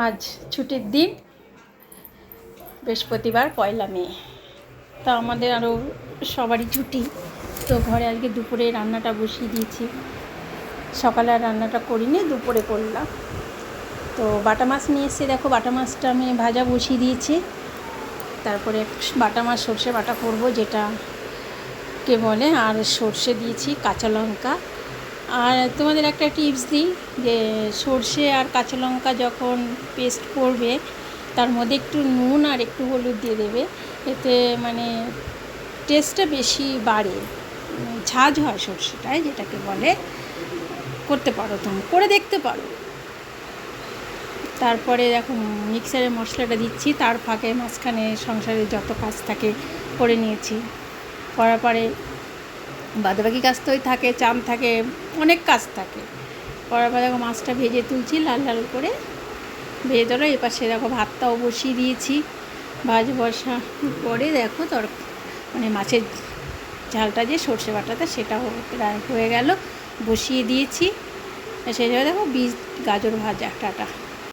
আজ ছুটির দিন, বৃহস্পতিবার, 1 মে। তা আমাদের আরও সবারই ছুটি। তো ঘরে আজকে দুপুরে রান্নাটা বসিয়ে দিয়েছি। সকালে আর রান্নাটা করিনি, দুপুরে করলাম। তো বাটা মাছ নিয়ে এসে দেখো, বাটা মাছটা আমি ভাজা বসিয়ে দিয়েছি। তারপরে বাটা মাছ সর্ষে বাটা করব, যেটা কে বলে, আর সর্ষে দিয়েছি, কাঁচা লঙ্কা। আর তোমাদের একটা টিপস দিই, যে সর্ষে আর কাঁচা লঙ্কা যখন পেস্ট করবে, তার মধ্যে একটু নুন আর একটু হলুদ দিয়ে দেবে। এতে মানে টেস্টটা বেশি বাড়ে, ঝাঁঝ হয় সর্ষেটায়, যেটাকে বলে। করতে পারো, তুমি করে দেখতে পারো। তারপরে দেখো মিক্সারে মশলাটা দিচ্ছি, তার ফাঁকে মাঝখানে সংসারের যত কাজ থাকে করে নিয়েছি। করার পরে বাদবাকি কাজ তোই থাকে, চান থাকে, অনেক কাজ থাকে। করার পরে দেখো মাছটা ভেজে তুলছি, লাল লাল করে ভেজে তোলো। এপাশে দেখো ভাতটাও বসিয়ে দিয়েছি। বসা পরে দেখো মানে মাছের ঝালটা, যে সর্ষে বাটাটা, সেটাও প্রায় হয়ে গেল, বসিয়ে দিয়েছি। সেই জন্য দেখো গাজর ভাজা। টাটা।